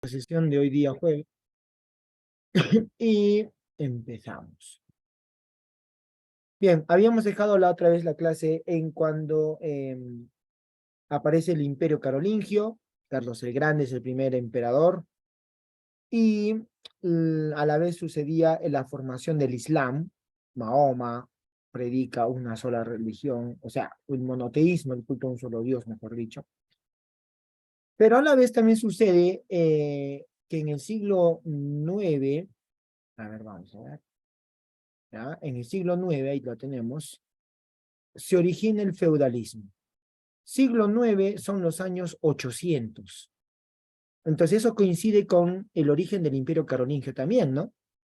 Sesión de hoy día jueves y empezamos. Bien, habíamos dejado la otra vez la clase en cuando aparece el Imperio Carolingio. Carlos el Grande es el primer emperador y a la vez sucedía la formación del Islam. Mahoma predica una sola religión, o sea, un monoteísmo, el culto a un solo Dios, mejor dicho. Pero a la vez también sucede que en el siglo IX, a ver, vamos a ver. ¿Ya? En el siglo IX, ahí lo tenemos, se origina el feudalismo. Siglo IX son los años 800. Entonces eso coincide con el origen del Imperio Carolingio también, ¿no?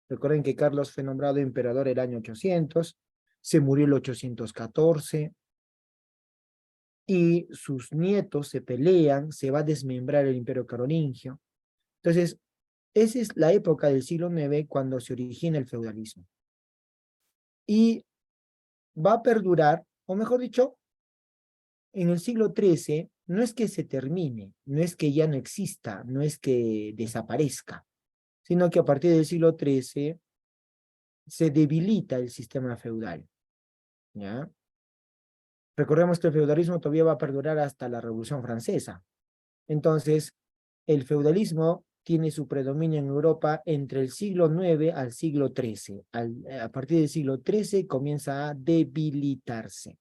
Recuerden que Carlos fue nombrado emperador el año 800, se murió el 814, y sus nietos se pelean, se va a desmembrar el Imperio Carolingio. Entonces, esa es la época del siglo IX cuando se origina el feudalismo. Y va a perdurar, o mejor dicho, en el siglo XIII no es que se termine, no es que ya no exista, no es que desaparezca, sino que a partir del siglo XIII se debilita el sistema feudal, ¿ya? Recordemos que el feudalismo todavía va a perdurar hasta la Revolución Francesa. Entonces, el feudalismo tiene su predominio en Europa entre el siglo IX al siglo XIII. A partir del siglo XIII comienza a debilitarse.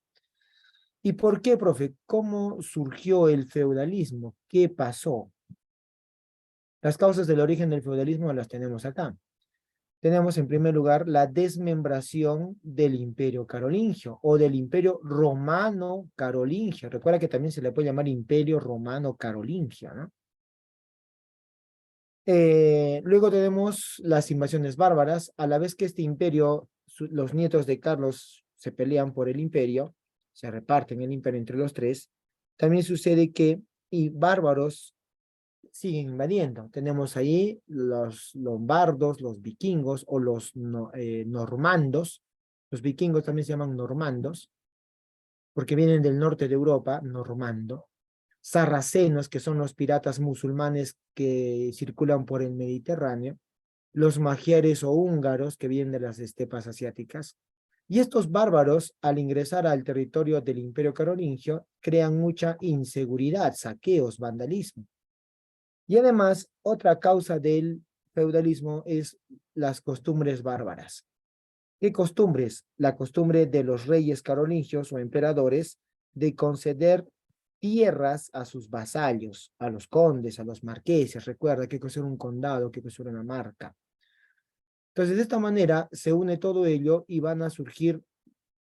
¿Y por qué, profe? ¿Cómo surgió el feudalismo? ¿Qué pasó? Las causas del origen del feudalismo las tenemos acá. Tenemos en primer lugar la desmembración del Imperio Carolingio o del Imperio Romano Carolingio. Recuerda que también se le puede llamar Imperio Romano Carolingio, ¿no? Luego tenemos las invasiones bárbaras. A la vez que este imperio, los nietos de Carlos se pelean por el imperio, se reparten el imperio entre los tres, también sucede que bárbaros siguen invadiendo. Tenemos ahí los lombardos, los vikingos o los normandos. Los vikingos también se llaman normandos, porque vienen del norte de Europa, normando. Sarracenos, que son los piratas musulmanes que circulan por el Mediterráneo. Los magiares o húngaros, que vienen de las estepas asiáticas. Y estos bárbaros, al ingresar al territorio del Imperio Carolingio, crean mucha inseguridad, saqueos, vandalismo. Y además, otra causa del feudalismo es las costumbres bárbaras. ¿Qué costumbres? La costumbre de los reyes carolingios o emperadores de conceder tierras a sus vasallos, a los condes, a los marqueses. Recuerda que es un condado, que es una marca. Entonces, de esta manera se une todo ello y van a surgir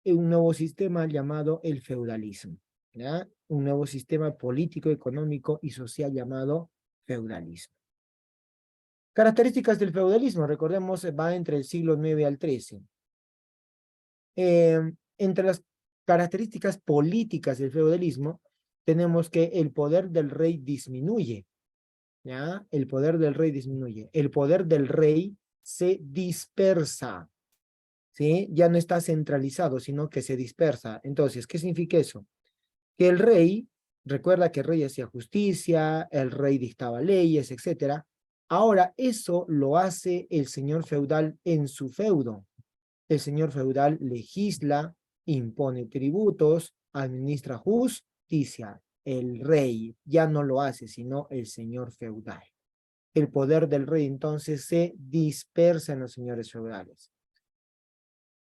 un nuevo sistema llamado el feudalismo, ¿ya? Un nuevo sistema político, económico y social llamado feudalismo. Características del feudalismo, recordemos, va entre el siglo IX al XIII. Entre las características políticas del feudalismo, tenemos que el poder del rey disminuye, ¿ya? El poder del rey disminuye. El poder del rey se dispersa, ¿sí? Ya no está centralizado, sino que se dispersa. Entonces, ¿qué significa eso? Que el rey, recuerda que el rey hacía justicia, el rey dictaba leyes, etcétera. Ahora eso lo hace el señor feudal en su feudo. El señor feudal legisla, impone tributos, administra justicia. El rey ya no lo hace, sino el señor feudal. El poder del rey entonces se dispersa en los señores feudales.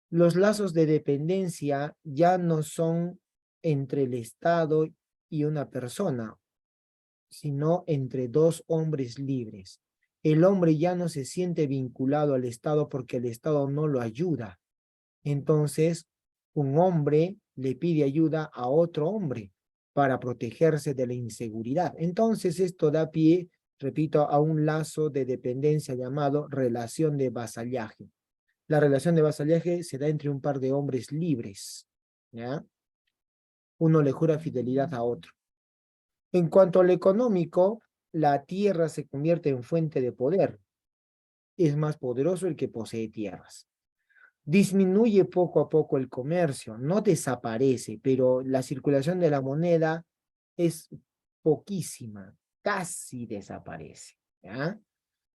Los lazos de dependencia ya no son entre el Estado y una persona, sino entre dos hombres libres. El hombre ya no se siente vinculado al Estado porque el Estado no lo ayuda. Entonces, un hombre le pide ayuda a otro hombre para protegerse de la inseguridad. Entonces, esto da pie, repito, a un lazo de dependencia llamado relación de vasallaje. La relación de vasallaje se da entre un par de hombres libres, ¿ya? Uno le jura fidelidad a otro. En cuanto al económico, la tierra se convierte en fuente de poder. Es más poderoso el que posee tierras. Disminuye poco a poco el comercio, no desaparece, pero la circulación de la moneda es poquísima, casi desaparece. ¿ya?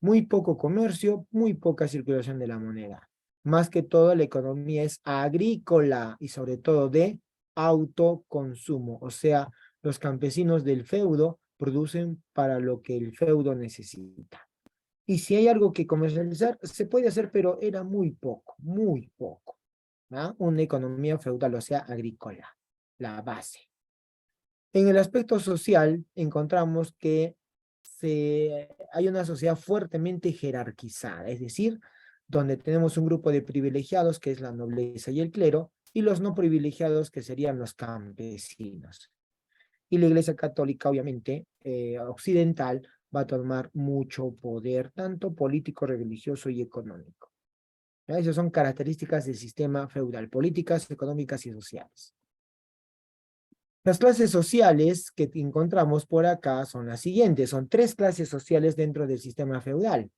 Muy poco comercio, muy poca circulación de la moneda. Más que todo, la economía es agrícola y sobre todo de autoconsumo. O sea, los campesinos del feudo producen para lo que el feudo necesita. Y si hay algo que comercializar, se puede hacer, pero era muy poco, muy poco. ¿Ya? Una economía feudal, o sea, agrícola, la base. En el aspecto social, encontramos que hay una sociedad fuertemente jerarquizada, es decir, donde tenemos un grupo de privilegiados, que es la nobleza y el clero, y los no privilegiados, que serían los campesinos. Y la Iglesia Católica, obviamente, occidental, va a tomar mucho poder, tanto político, religioso y económico. ¿Ya? Esas son características del sistema feudal, políticas, económicas y sociales. Las clases sociales que encontramos por acá son las siguientes. Son tres clases sociales dentro del sistema feudal.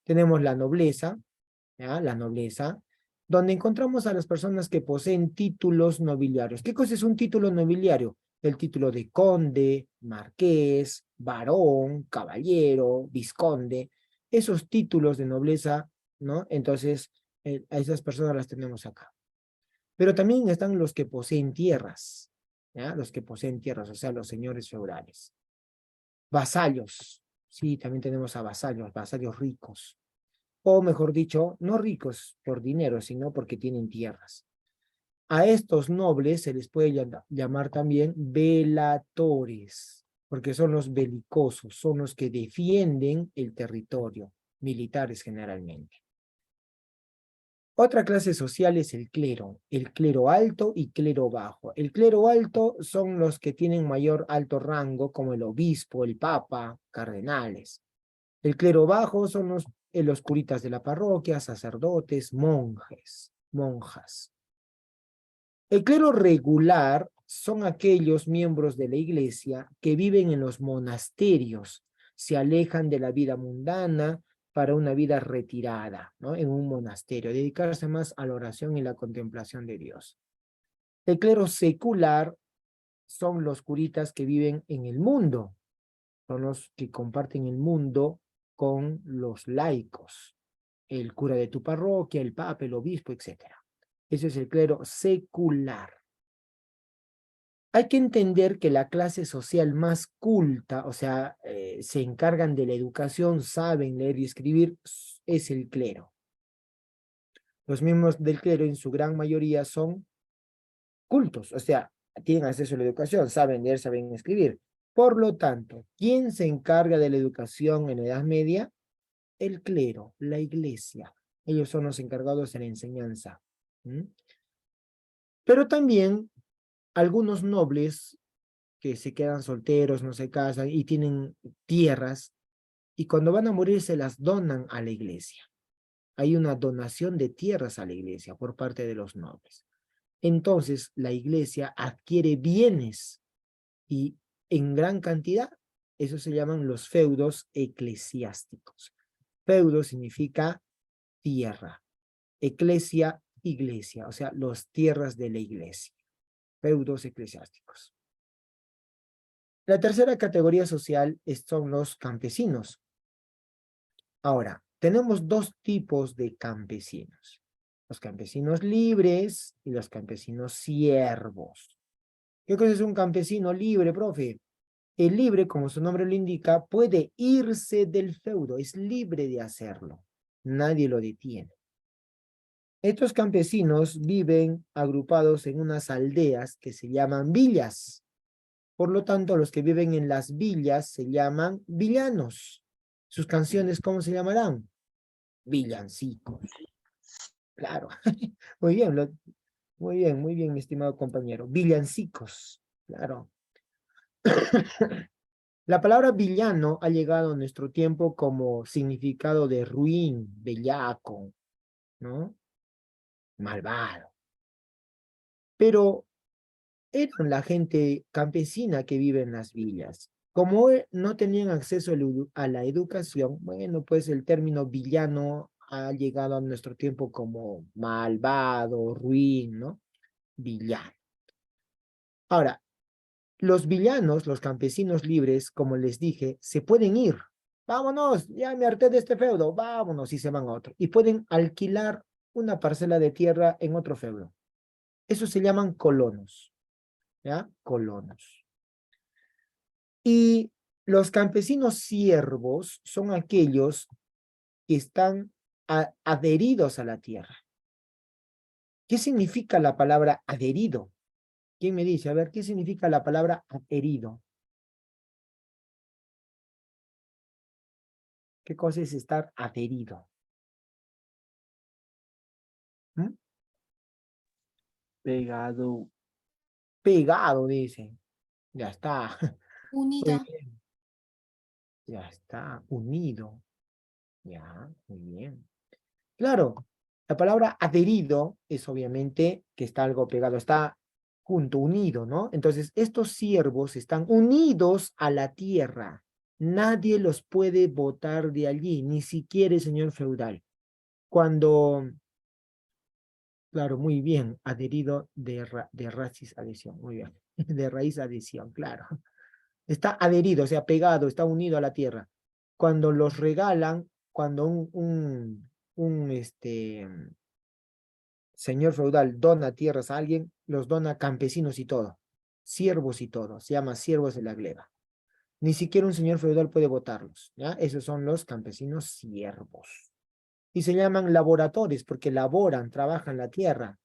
Tenemos la nobleza, ¿ya? La nobleza, donde encontramos a las personas que poseen títulos nobiliarios. ¿Qué cosa es un título nobiliario? El título de conde, marqués, barón, caballero, vizconde. Esos títulos de nobleza, ¿no? Entonces, a esas personas las tenemos acá. Pero también están los que poseen tierras, ¿ya? Los que poseen tierras, o sea, los señores feudales. Vasallos, sí, también tenemos a vasallos, vasallos ricos. O mejor dicho, no ricos por dinero, sino porque tienen tierras. A estos nobles se les puede llamar también velatores, porque son los belicosos, son los que defienden el territorio, militares generalmente. Otra clase social es el clero alto y clero bajo. El clero alto son los que tienen mayor alto rango, como el obispo, el papa, cardenales. El clero bajo son los curitas de la parroquia, sacerdotes, monjes, monjas. El clero regular son aquellos miembros de la iglesia que viven en los monasterios, se alejan de la vida mundana para una vida retirada, ¿no? En un monasterio, dedicarse más a la oración y la contemplación de Dios. El clero secular son los curitas que viven en el mundo, son los que comparten el mundo con los laicos, el cura de tu parroquia, el papa, el obispo, etc. Ese es el clero secular. Hay que entender que la clase social más culta, o sea, se encargan de la educación, saben leer y escribir, es el clero. Los miembros del clero en su gran mayoría son cultos, o sea, tienen acceso a la educación, saben leer, saben escribir. Por lo tanto, ¿quién se encarga de la educación en la Edad Media? El clero, la iglesia. Ellos son los encargados de la enseñanza. ¿Mm? Pero también algunos nobles que se quedan solteros, no se casan y tienen tierras, y cuando van a morir se las donan a la iglesia. Hay una donación de tierras a la iglesia por parte de los nobles. Entonces la iglesia adquiere bienes y en gran cantidad. Eso se llaman los feudos eclesiásticos. Feudo significa tierra. Eclesia, iglesia, o sea, las tierras de la iglesia. Feudos eclesiásticos. La tercera categoría social son los campesinos. Ahora, tenemos dos tipos de campesinos. Los campesinos libres y los campesinos siervos. ¿Qué cosa es un campesino libre, profe? El libre, como su nombre lo indica, puede irse del feudo, es libre de hacerlo. Nadie lo detiene. Estos campesinos viven agrupados en unas aldeas que se llaman villas. Por lo tanto, los que viven en las villas se llaman villanos. Sus canciones, ¿cómo se llamarán? Villancicos. Claro. Muy bien, muy bien, mi estimado compañero. Villancicos. Claro. La palabra villano ha llegado a nuestro tiempo como significado de ruin, bellaco, ¿no? Malvado. Pero eran la gente campesina que vive en las villas. Como no tenían acceso a la educación, bueno, pues el término villano ha llegado a nuestro tiempo como malvado, ruin, ¿no? Villano. Ahora, los villanos, los campesinos libres, como les dije, se pueden ir. vámonos, ya me harté de este feudo, vámonos, y se van a otro. Y pueden alquilar una parcela de tierra en otro feudo. Eso se llaman colonos, ¿ya? Colonos. Y los campesinos siervos son aquellos que están adheridos a la tierra. ¿Qué significa la palabra adherido? ¿Quién me dice? A ver, ¿qué significa la palabra adherido? ¿Qué cosa es estar adherido? ¿Mm? Pegado. Pegado, dice. Ya está. Muy Unido. bien. Ya está. Unido. Ya, muy bien. Claro, la palabra adherido es obviamente que está algo pegado, está junto, unido, ¿no? Entonces, estos siervos están unidos a la tierra. Nadie los puede botar de allí, ni siquiera el señor feudal. Cuando, claro, muy bien, adherido de raíz adhesión, muy bien, de raíz adhesión, claro. Está adherido, o sea, pegado, está unido a la tierra. Cuando los regalan, cuando señor feudal dona tierras a alguien, los dona campesinos y todo, siervos y todo, se llama siervos de la gleba. Ni siquiera un señor feudal puede votarlos, ¿ya? Esos son los campesinos siervos. Y se llaman laboradores porque laboran, trabajan la tierra.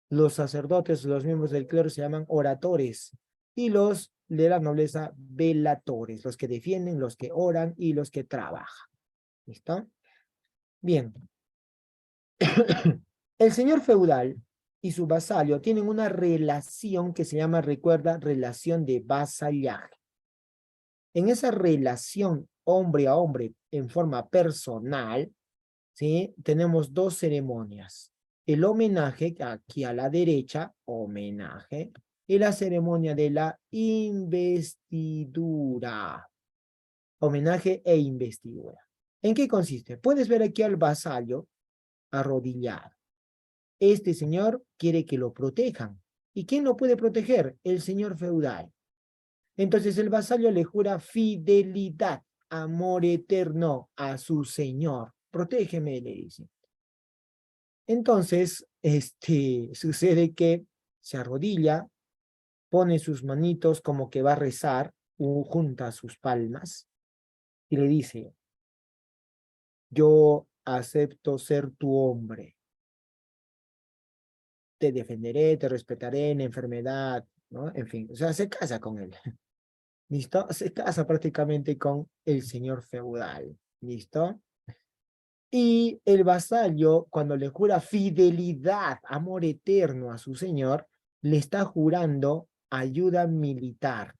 Los sacerdotes, los miembros del clero se llaman oradores y los de la nobleza velatores, los que defienden, los que oran y los que trabajan. ¿Listo? Bien. El señor feudal y su vasallo tienen una relación que se llama, recuerda, relación de vasallaje. En esa relación hombre a hombre en forma personal, ¿sí? Tenemos dos ceremonias. El homenaje, aquí a la derecha, homenaje, y la ceremonia de la investidura. Homenaje e investidura. ¿En qué consiste? Puedes ver aquí al vasallo arrodillado. Este señor quiere que lo protejan. ¿Y quién lo puede proteger? El señor feudal. Entonces el vasallo le jura fidelidad, amor eterno a su señor. Protégeme, le dice. Entonces, sucede que se arrodilla, pone sus manitos como que va a rezar, junta sus palmas y le dice, yo acepto ser tu hombre. Te defenderé, te respetaré en enfermedad, ¿no? En fin, o sea, se casa con él. ¿Listo? Se casa prácticamente con el señor feudal. ¿Listo? Y el vasallo, cuando le jura fidelidad, amor eterno a su señor, le está jurando ayuda militar,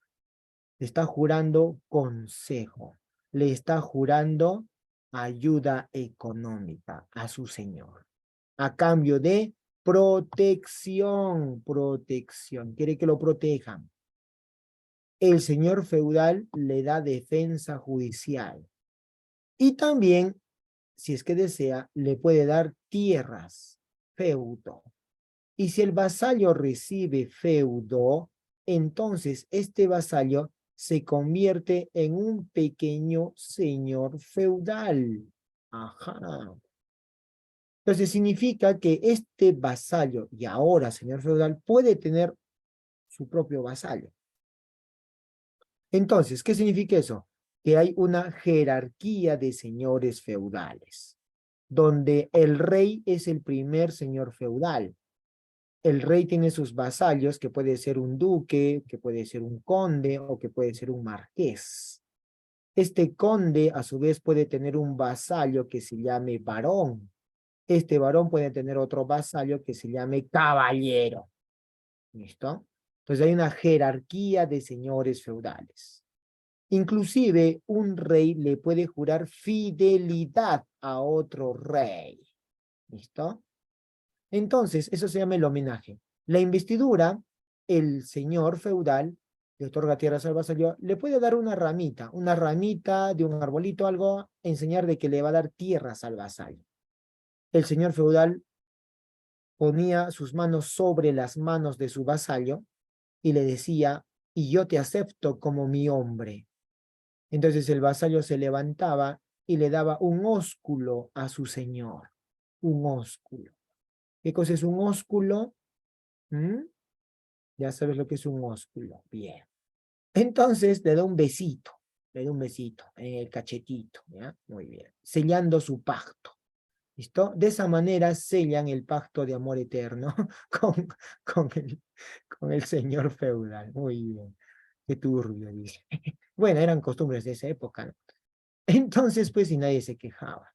le está jurando consejo, le está jurando ayuda económica a su señor, a cambio de protección, protección, quiere que lo protejan. El señor feudal le da defensa judicial y también, si es que desea, le puede dar tierras, feudo. Y si el vasallo recibe feudo, entonces este vasallo se convierte en un pequeño señor feudal. Ajá. Entonces significa que este vasallo, y ahora señor feudal, puede tener su propio vasallo. Entonces, ¿qué significa eso? Que hay una jerarquía de señores feudales, donde el rey es el primer señor feudal. El rey tiene sus vasallos, que puede ser un duque, que puede ser un conde o que puede ser un marqués. Este conde, a su vez, puede tener un vasallo que se llame varón. Este varón puede tener otro vasallo que se llame caballero. ¿Listo? Entonces hay una jerarquía de señores feudales. Inclusive un rey le puede jurar fidelidad a otro rey. ¿Listo? Entonces, eso se llama el homenaje. La investidura, el señor feudal le otorga tierras al vasallo, le puede dar una ramita de un arbolito, algo, enseñar de que le va a dar tierras al vasallo. El señor feudal ponía sus manos sobre las manos de su vasallo y le decía, y yo te acepto como mi hombre. Entonces el vasallo se levantaba y le daba un ósculo a su señor. Un ósculo. ¿Qué cosa es un ósculo? ¿Mm? Ya sabes lo que es un ósculo. Bien. Entonces le da un besito. Le da un besito en el cachetito. ¿Ya? Muy bien. Sellando su pacto. ¿Listo? De esa manera sellan el pacto de amor eterno con, con, el, con el señor feudal. Muy bien. Qué turbio, dice. Bueno, eran costumbres de esa época, ¿no? Entonces, pues, y nadie se quejaba.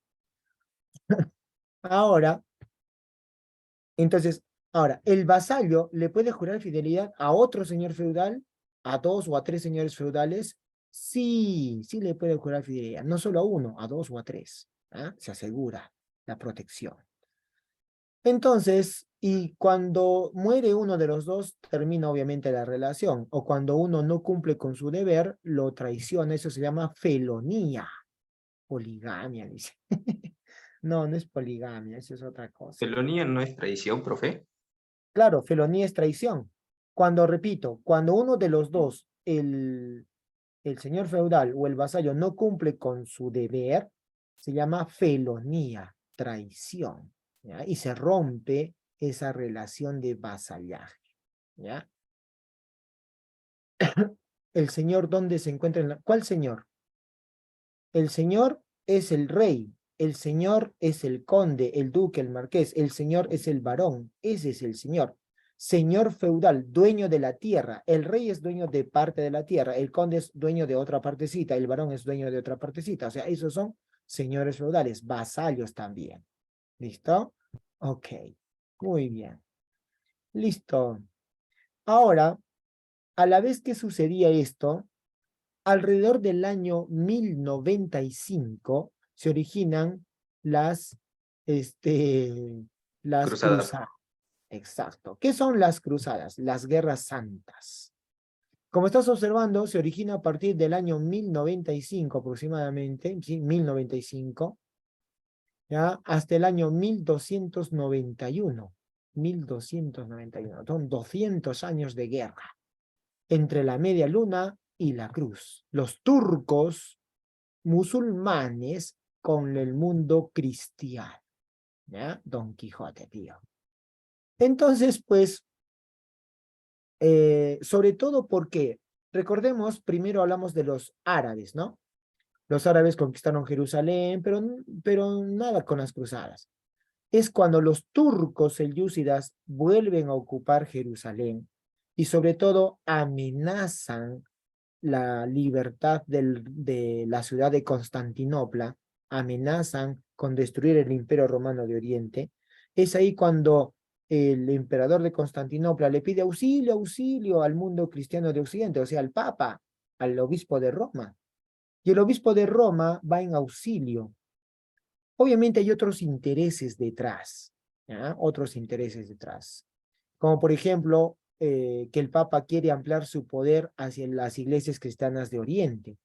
Ahora, entonces, ahora, el vasallo le puede jurar fidelidad a otro señor feudal, a dos o a tres señores feudales. Sí, sí le puede jurar fidelidad. No solo a uno, a dos o a tres. ¿Ah? Se asegura la protección. Entonces, y cuando muere uno de los dos, termina obviamente la relación. O cuando uno no cumple con su deber, lo traiciona. Eso se llama felonía. Poligamia, dice. No, no es poligamia, eso es otra cosa. ¿Felonía no es traición, profe? Claro, felonía es traición. Cuando, repito, cuando uno de los dos, el señor feudal o el vasallo, no cumple con su deber, se llama felonía, traición, ¿ya? Y se rompe esa relación de vasallaje, ¿ya? El señor, ¿dónde se encuentra? ¿Cuál señor? El señor es el rey, el señor es el conde, el duque, el marqués, el señor es el varón, ese es el señor. Señor feudal, dueño de la tierra, el rey es dueño de parte de la tierra, el conde es dueño de otra partecita, el varón es dueño de otra partecita, o sea, esos son señores feudales, vasallos también. ¿Listo? Ok, muy bien. Listo. Ahora, a la vez que sucedía esto, alrededor del año 1095 se originan las, las Cruzada. cruzadas. Exacto. ¿Qué son las cruzadas? Las guerras santas. Como estás observando, se origina a partir del año 1095 aproximadamente, ¿sí? 1095, ¿ya? Hasta el año 1291. 1291. Son 200 años de guerra entre la media luna y la cruz. Los turcos musulmanes con el mundo cristiano. ¿Ya? Don Quijote, tío. Entonces, pues, sobre todo porque, recordemos, primero hablamos de los árabes, ¿no? Los árabes conquistaron Jerusalén, pero nada con las cruzadas. Es cuando los turcos selyúcidas vuelven a ocupar Jerusalén y sobre todo amenazan la libertad de la ciudad de Constantinopla, amenazan con destruir el Imperio Romano de Oriente. Es ahí cuando el emperador de Constantinopla le pide auxilio, auxilio al mundo cristiano de Occidente, o sea, al Papa, al obispo de Roma. Y el obispo de Roma va en auxilio. Obviamente hay otros intereses detrás, ¿ya? Otros intereses detrás. Como por ejemplo, que el Papa quiere ampliar su poder hacia las iglesias cristianas de Oriente.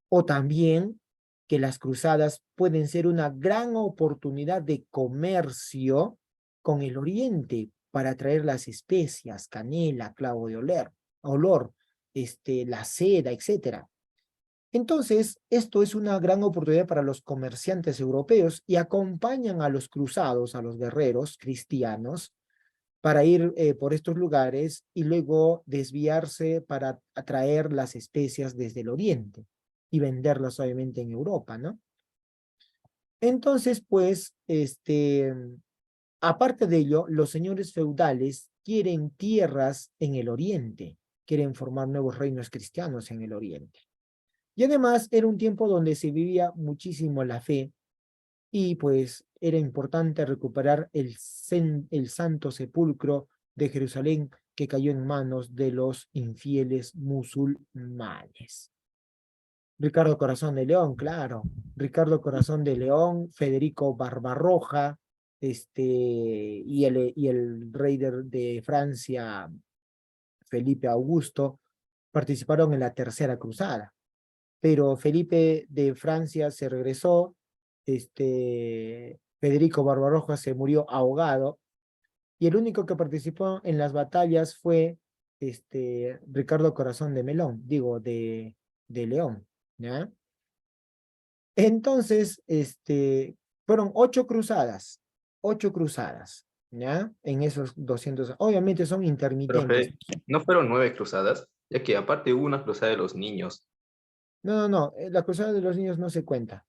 O también que las cruzadas pueden ser una gran oportunidad de comercio con el Oriente para traer las especias, canela, clavo de olor, la seda, etcétera. Entonces, esto es una gran oportunidad para los comerciantes europeos y acompañan a los cruzados, a los guerreros cristianos, para ir por estos lugares y luego desviarse para atraer las especias desde el oriente y venderlas obviamente en Europa, ¿no? Entonces, pues, aparte de ello, los señores feudales quieren tierras en el oriente, quieren formar nuevos reinos cristianos en el oriente. Y además era un tiempo donde se vivía muchísimo la fe y pues era importante recuperar el santo sepulcro de Jerusalén que cayó en manos de los infieles musulmanes. Ricardo Corazón de León, claro. Ricardo Corazón de León, Federico Barbarroja, y el rey de Francia, Felipe Augusto, participaron en la Tercera Cruzada. Pero Felipe de Francia se regresó, Federico Barbarroja se murió ahogado, y el único que participó en las batallas fue Ricardo Corazón de Melón, digo, de León, ¿ya? Entonces, fueron 8 cruzadas, ¿ya? En esos 200, obviamente son intermitentes. Profe, ¿no fueron 9 cruzadas? Ya que aparte hubo una cruzada de los niños, No, no, no, la cruzada de los niños no se cuenta.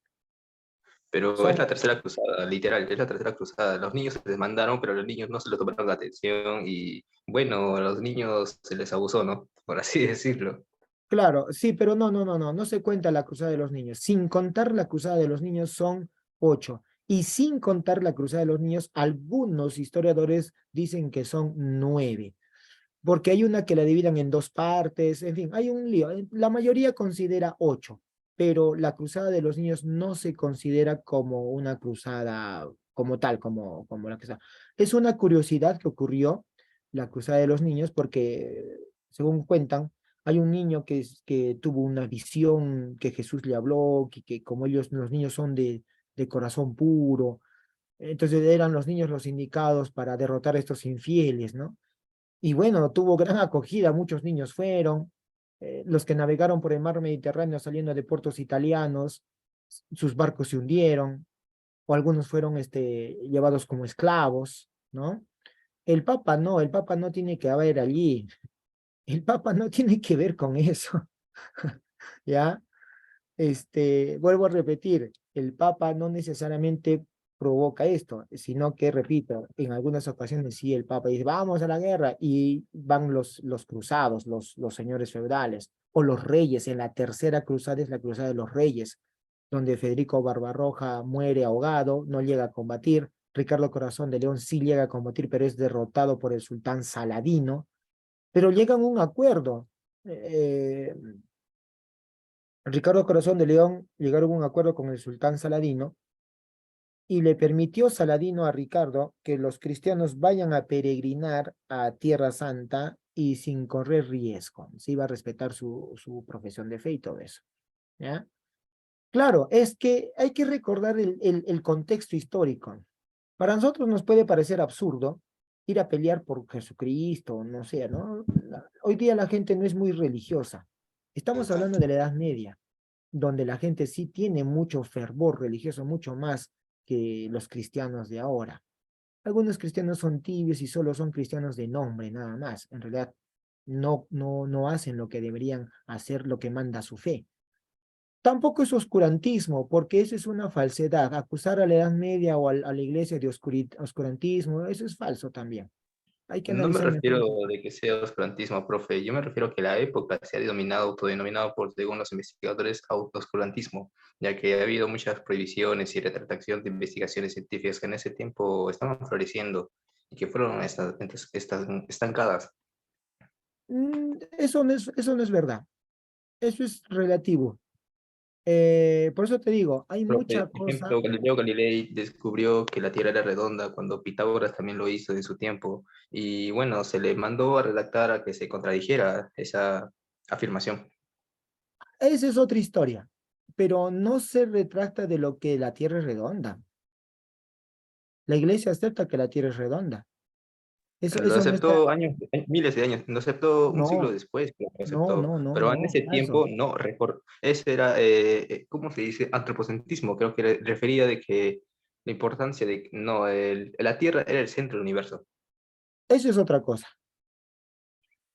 pero es Son, la tercera cruzada, literal, es la tercera cruzada. Los niños se les mandaron, pero los niños no se lo tomaron atención y bueno, a los niños se les abusó, ¿no? Por así decirlo. claro, sí, pero no, no, no, no, no se cuenta la cruzada de los niños. Sin contar la cruzada de los niños son 8. Y sin contar la cruzada de los niños, algunos historiadores dicen que son 9. Porque hay una que la dividan en 2 partes, en fin, hay un lío. La mayoría considera 8, pero la cruzada de los niños no se considera como una cruzada como tal, como la cruzada. Es una curiosidad que ocurrió, la cruzada de los niños, porque según cuentan, hay un niño que tuvo una visión, que Jesús le habló, que como ellos, los niños son de corazón puro, entonces eran los niños los indicados para derrotar a estos infieles, ¿no? Y bueno, tuvo gran acogida, muchos niños fueron, los que navegaron por el mar Mediterráneo saliendo de puertos italianos, sus barcos se hundieron, o algunos fueron llevados como esclavos, ¿no? El Papa no tiene que haber allí, el Papa no tiene que ver con eso, ¿ya? Vuelvo a repetir, el Papa no necesariamente provoca esto, sino que, repito, en algunas ocasiones sí el Papa dice, vamos a la guerra, y van los cruzados, los señores feudales, o los reyes. En la tercera cruzada es la cruzada de los reyes, donde Federico Barbarroja muere ahogado, no llega a combatir, Ricardo Corazón de León sí llega a combatir, pero es derrotado por el sultán Saladino, pero llegan a un acuerdo. Ricardo Corazón de León llegaron a un acuerdo con el sultán Saladino y le permitió Saladino a Ricardo que los cristianos vayan a peregrinar a Tierra Santa y sin correr riesgo. Se iba a respetar su profesión de fe y todo eso, ¿ya? Claro, es que hay que recordar el contexto histórico. Para nosotros nos puede parecer absurdo ir a pelear por Jesucristo, no sé, ¿no? Hoy día la gente no es muy religiosa. Estamos hablando de la Edad Media, donde la gente sí tiene mucho fervor religioso, mucho más que los cristianos de ahora. Algunos cristianos son tibios y solo son cristianos de nombre, nada más. En realidad, no hacen lo que deberían hacer, lo que manda su fe. Tampoco es oscurantismo, porque eso es una falsedad. Acusar a la Edad Media o a la iglesia de oscurantismo, eso es falso también. Hay que No me analizar mejor. refiero de que sea oscurantismo, profe. Yo me refiero a que la época se ha denominado, autodenominado por, según los investigadores, oscurantismo, ya que ha habido muchas prohibiciones y retractación de investigaciones científicas que en ese tiempo estaban floreciendo y que fueron estancadas. Eso no es verdad. Eso es relativo. Por eso te digo, hay Profe, mucha por cosa. ejemplo, Galileo Galilei descubrió que la Tierra era redonda cuando Pitágoras también lo hizo en su tiempo. Y bueno, se le mandó a redactar a que se contradijera esa afirmación. Esa es otra historia, pero no se retracta de lo que la Tierra es redonda. La iglesia acepta que la Tierra es redonda. Lo Eso no está. aceptó años, miles de años, lo aceptó un siglo No, después, pero lo no, aceptó, no, no, pero en no, ese falso. tiempo no, ese era, ¿cómo se dice? Antropocentrismo, creo que refería de que la importancia de, no, la Tierra era el centro del universo. Eso es otra cosa.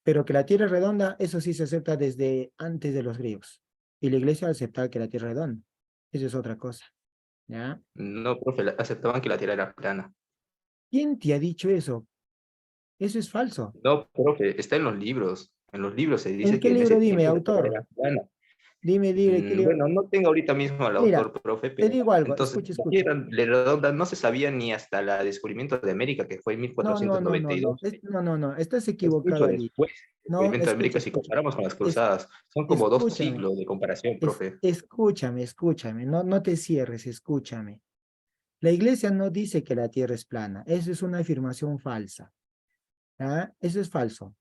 Pero que la Tierra es redonda, eso sí se acepta desde antes de los griegos. Y la iglesia acepta que la Tierra es redonda. Eso es otra cosa. ¿Ya? No, profe, aceptaban que la Tierra era plana. ¿Quién te ha dicho eso? Eso es falso. No, profe, está en los libros se ¿En dice qué que en ese libro? Dime, tiempo la Tierra autor. era plana. Dime, ¿qué libro? Bueno, no tengo ahorita mismo al Mira, autor, profe, te pero digo algo, entonces escucha, la escucha. Tierra redonda no se sabía ni hasta el descubrimiento de América, que fue en No, no, no, no, no. 1492. No, no, no. Estás Escucho equivocado allí. después del No, descubrimiento de América, si escucha. comparamos con las Es, cruzadas, son como dos escúchame. siglos de comparación, profe. Escúchame. No, no te cierres, escúchame. La iglesia no dice que la tierra es plana. Eso es una afirmación falsa. ¿Ah? Eso es falso.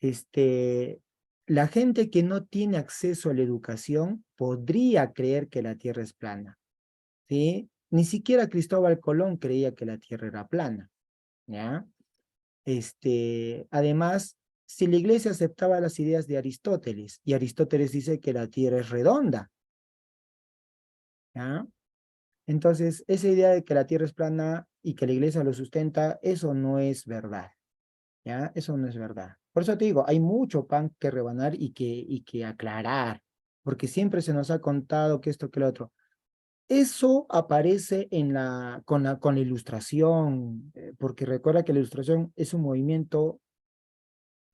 Este, la gente que no tiene acceso a la educación podría creer que la tierra es plana. ¿Sí? Ni siquiera Cristóbal Colón creía que la tierra era plana. ¿Ya? Además, si la iglesia aceptaba las ideas de Aristóteles, y Aristóteles dice que la tierra es redonda, ¿ya? Entonces, esa idea de que la tierra es plana y que la iglesia lo sustenta, eso no es verdad, ¿ya? Eso no es verdad. Por eso te digo, hay mucho pan que rebanar y que aclarar, porque siempre se nos ha contado que esto, que lo otro. Eso aparece con la ilustración, porque recuerda que la ilustración es un movimiento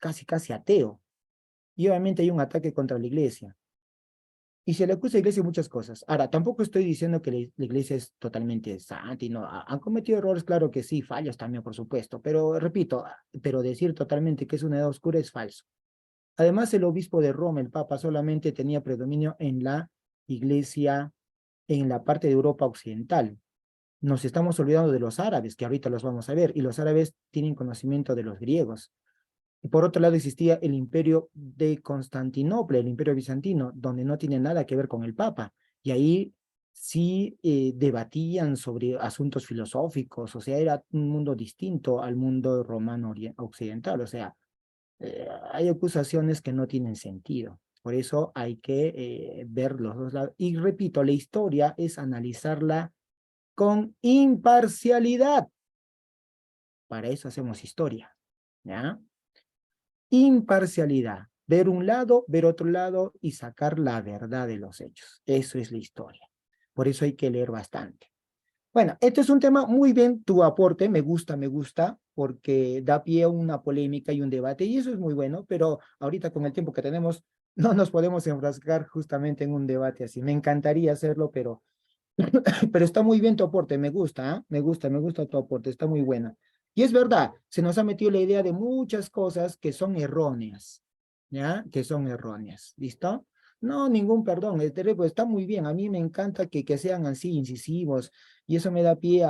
casi ateo, y obviamente hay un ataque contra la iglesia. Y se le acusa a la iglesia de muchas cosas. Ahora, tampoco estoy diciendo que la iglesia es totalmente santa y no, han cometido errores, claro que sí, fallos también, por supuesto, pero repito, pero decir totalmente que es una edad oscura es falso. Además, el obispo de Roma, el Papa, solamente tenía predominio en la iglesia, en la parte de Europa occidental. Nos estamos olvidando de los árabes, que ahorita los vamos a ver, y los árabes tienen conocimiento de los griegos. Y por otro lado existía el imperio de Constantinopla, el imperio bizantino, donde no tiene nada que ver con el Papa. Y ahí sí debatían sobre asuntos filosóficos, o sea, era un mundo distinto al mundo romano occidental. O sea, hay acusaciones que no tienen sentido. Por eso hay que ver los dos lados. Y repito, la historia es analizarla con imparcialidad. Para eso hacemos historia, ¿ya? Imparcialidad. Ver un lado, ver otro lado y sacar la verdad de los hechos. Eso es la historia. Por eso hay que leer bastante. Bueno, este es un tema muy bien, tu aporte, me gusta, porque da pie a una polémica y un debate, y eso es muy bueno, pero ahorita con el tiempo que tenemos, no nos podemos enfrascar justamente en un debate así. Me encantaría hacerlo, pero está muy bien tu aporte, me gusta, ¿eh? Me gusta tu aporte, está muy buena. Y es verdad, se nos ha metido la idea de muchas cosas que son erróneas, ¿ya? Que son erróneas, ¿listo? No, ningún perdón, pues, está muy bien, a mí me encanta que sean así incisivos, y eso me da pie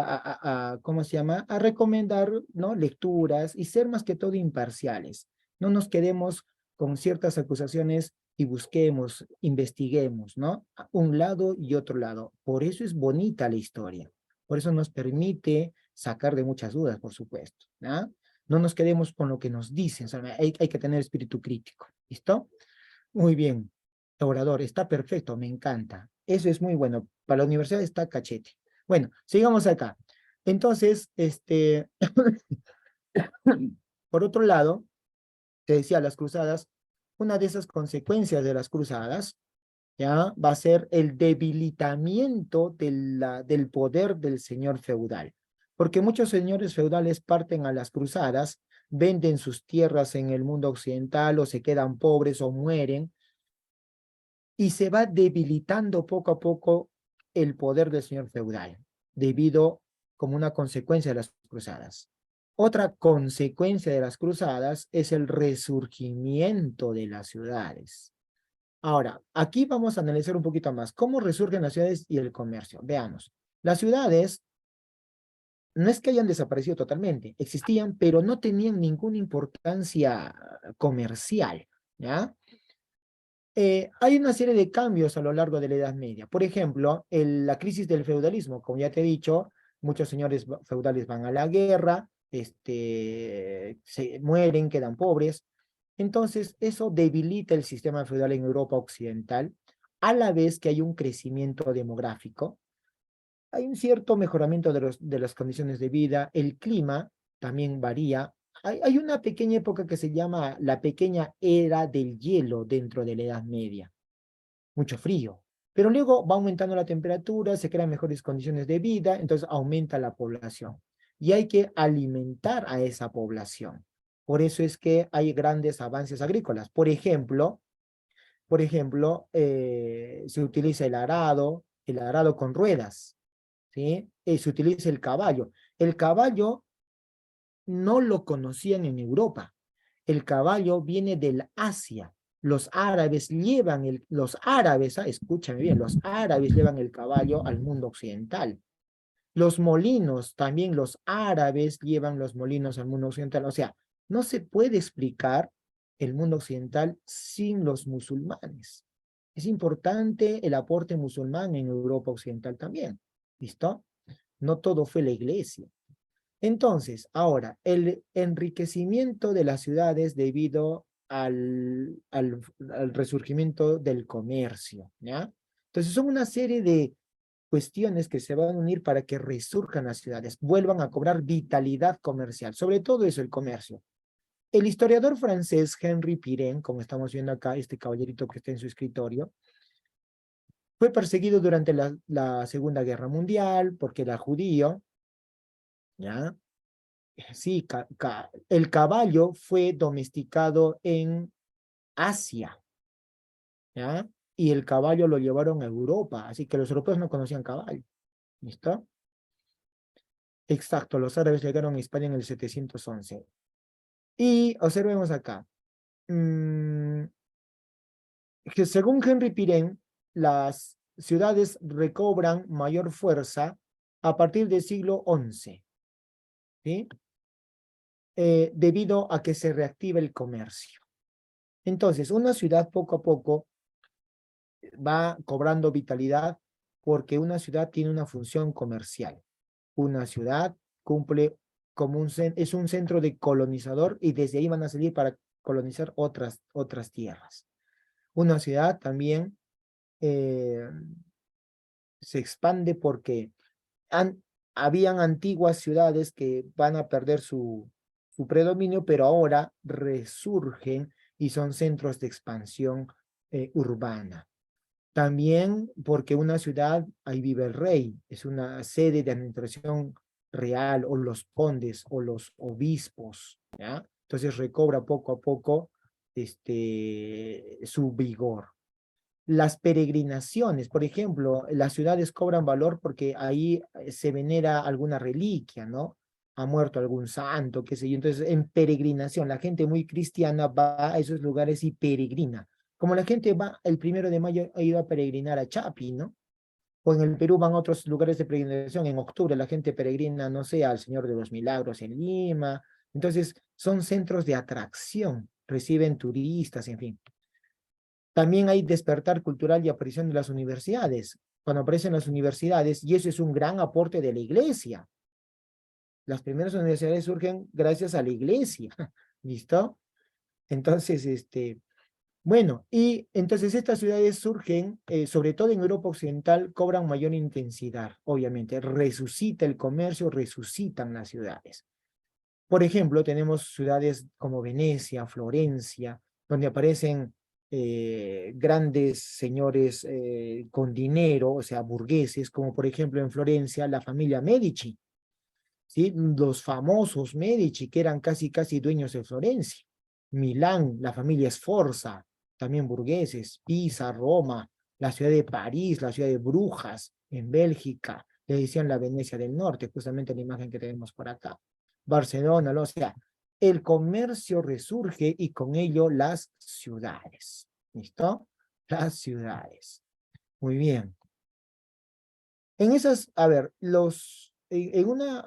¿cómo se llama? A recomendar, ¿no? Lecturas y ser más que todo imparciales. No nos quedemos con ciertas acusaciones y busquemos, investiguemos, ¿no? Un lado y otro lado. Por eso es bonita la historia. Por eso nos permite sacar de muchas dudas, por supuesto, ¿no? No nos quedemos con lo que nos dicen, o sea, hay que tener espíritu crítico, ¿listo? Muy bien, orador, está perfecto, me encanta. Eso es muy bueno. Para la universidad está cachete. Bueno, sigamos acá. Entonces, por otro lado, te decía, las cruzadas, una de esas consecuencias de las cruzadas, ¿ya? Va a ser el debilitamiento del poder del señor feudal. Porque muchos señores feudales parten a las cruzadas, venden sus tierras en el mundo occidental o se quedan pobres o mueren, y se va debilitando poco a poco el poder del señor feudal, debido como una consecuencia de las cruzadas. Otra consecuencia de las cruzadas es el resurgimiento de las ciudades. Ahora, aquí vamos a analizar un poquito más cómo resurgen las ciudades y el comercio. Veamos, las ciudades no es que hayan desaparecido totalmente, existían, pero no tenían ninguna importancia comercial, ¿ya? Hay una serie de cambios a lo largo de la Edad Media. Por ejemplo, la crisis del feudalismo, como ya te he dicho, muchos señores feudales van a la guerra, se mueren, quedan pobres. Entonces, eso debilita el sistema feudal en Europa Occidental, a la vez que hay un crecimiento demográfico, hay un cierto mejoramiento de las condiciones de vida, el clima también varía. Hay una pequeña época que se llama la pequeña era del hielo dentro de la Edad Media, mucho frío, pero luego va aumentando la temperatura, se crean mejores condiciones de vida, entonces aumenta la población y hay que alimentar a esa población. Por eso es que hay grandes avances agrícolas. Se utiliza el arado con ruedas, ¿sí? Se utiliza el caballo. El caballo no lo conocían en Europa. El caballo viene del Asia. Los árabes escúchame bien, los árabes llevan el caballo al mundo occidental. Los molinos, también los árabes llevan los molinos al mundo occidental. O sea, no se puede explicar el mundo occidental sin los musulmanes. Es importante el aporte musulmán en Europa occidental también. ¿Listo? No todo fue la iglesia. Entonces, ahora, el enriquecimiento de las ciudades debido al resurgimiento del comercio, ¿ya? Entonces, son una serie de cuestiones que se van a unir para que resurjan las ciudades, vuelvan a cobrar vitalidad comercial, sobre todo eso, el comercio. El historiador francés Henri Pirenne, como estamos viendo acá, este caballerito que está en su escritorio, fue perseguido durante la Segunda Guerra Mundial porque era judío, ¿ya? Sí, el caballo fue domesticado en Asia, ¿ya? Y el caballo lo llevaron a Europa, así que los europeos no conocían caballo, ¿listo? Exacto, los árabes llegaron a España en el 711. Y observemos acá, mm, que según Henry Pirenne, las ciudades recobran mayor fuerza a partir del siglo XI, ¿sí? Debido a que se reactiva el comercio. Entonces, una ciudad poco a poco va cobrando vitalidad porque una ciudad tiene una función comercial. Una ciudad cumple como es un centro de colonizador y desde ahí van a salir para colonizar otras tierras. Una ciudad también eh, se expande porque habían antiguas ciudades que van a perder su predominio, pero ahora resurgen y son centros de expansión urbana. También porque una ciudad, ahí vive el rey, es una sede de administración real, o los condes, o los obispos, ¿ya? Entonces recobra poco a poco su vigor. Las peregrinaciones, por ejemplo, las ciudades cobran valor porque ahí se venera alguna reliquia, ¿no? Ha muerto algún santo, qué sé yo. Entonces, en peregrinación, la gente muy cristiana va a esos lugares y peregrina. Como la gente va el 1 de mayo, ha ido a peregrinar a Chapi, ¿no? O en el Perú van a otros lugares de peregrinación. En octubre la gente peregrina, no sé, al Señor de los Milagros en Lima. Entonces, son centros de atracción, reciben turistas, en fin. También hay despertar cultural y aparición de las universidades. Cuando aparecen las universidades, y eso es un gran aporte de la iglesia. Las primeras universidades surgen gracias a la iglesia. ¿Listo? Entonces, bueno, y entonces estas ciudades surgen, sobre todo en Europa Occidental, cobran mayor intensidad, obviamente. Resucita el comercio, resucitan las ciudades. Por ejemplo, tenemos ciudades como Venecia, Florencia, donde aparecen grandes señores con dinero, o sea, burgueses, como por ejemplo en Florencia la familia Medici, ¿sí? Los famosos Medici, que eran casi dueños de Florencia. Milán, la familia Sforza, también burgueses. Pisa, Roma, la ciudad de París, la ciudad de Brujas, en Bélgica, le decían la Venecia del Norte, justamente la imagen que tenemos por acá. Barcelona, o sea, el comercio resurge y con ello las ciudades. ¿Listo? Las ciudades. Muy bien. En esas, a ver,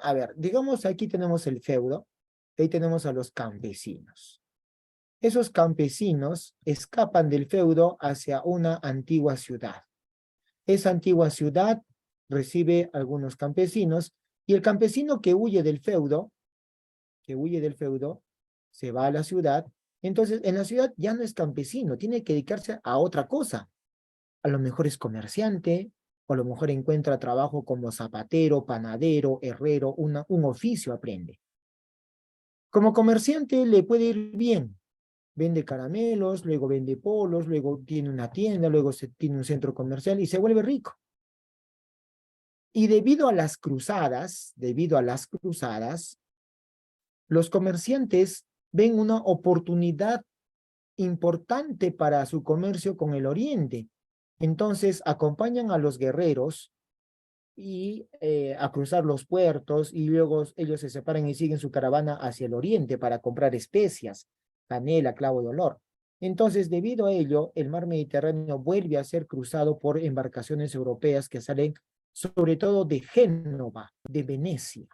a ver, digamos aquí tenemos el feudo, ahí tenemos a los campesinos. Esos campesinos escapan del feudo hacia una antigua ciudad. Esa antigua ciudad recibe algunos campesinos y el campesino que huye del feudo, se va a la ciudad. Entonces, en la ciudad ya no es campesino, tiene que dedicarse a otra cosa. A lo mejor es comerciante, o a lo mejor encuentra trabajo como zapatero, panadero, herrero, un oficio aprende. Como comerciante le puede ir bien. Vende caramelos, luego vende polos, luego tiene una tienda, luego tiene un centro comercial y se vuelve rico. Y debido a las cruzadas, los comerciantes ven una oportunidad importante para su comercio con el Oriente. Entonces acompañan a los guerreros y a cruzar los puertos y luego ellos se separan y siguen su caravana hacia el Oriente para comprar especias, canela, clavo de olor. Entonces, debido a ello, el mar Mediterráneo vuelve a ser cruzado por embarcaciones europeas que salen sobre todo de Génova, de Venecia,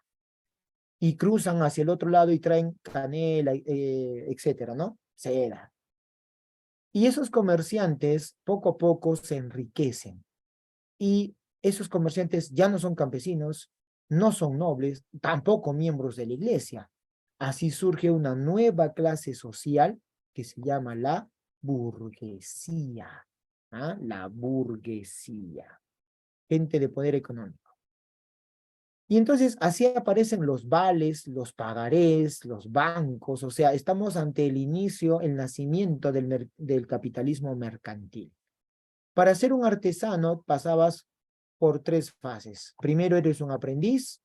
y cruzan hacia el otro lado y traen canela, etcétera, ¿no? Seda. Y esos comerciantes poco a poco se enriquecen. Y esos comerciantes ya no son campesinos, no son nobles, tampoco miembros de la iglesia. Así surge una nueva clase social que se llama la burguesía. ¿Ah? La burguesía. Gente de poder económico. Y entonces así aparecen los vales, los pagarés, los bancos, o sea, estamos ante el inicio, el nacimiento del capitalismo mercantil. Para ser un artesano pasabas por 3 fases. Primero eres un aprendiz,